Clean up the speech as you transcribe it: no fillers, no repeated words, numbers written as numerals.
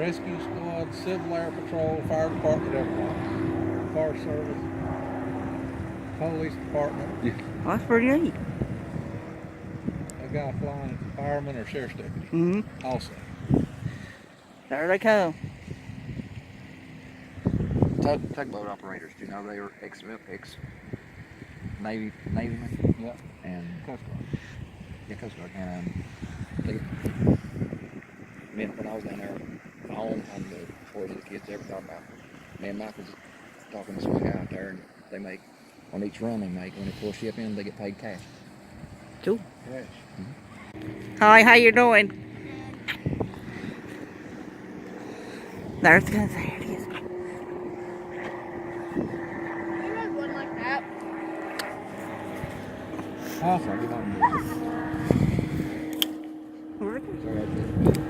rescue squad, civil air patrol, fire department, everything. Forest service, police department. Yeah. Well, that's pretty neat. A guy flying fireman or sheriff's deputy. Mm-hmm. Also. There they come. Tugboat operators, do you know they were ex-Navymen? Yeah. And Coast Guard. yeah, Coast Guard. And when I was down there at home, I'm the stories the kids ever talk about. Me and Mike was talking to some guy out there, and they make, on each run they make, when they pull a ship in, they get paid cash. Cool. Yes. Hi, how you doing? There it is. There it is. You had one like that. Oh, sorry, Where is it? sorry.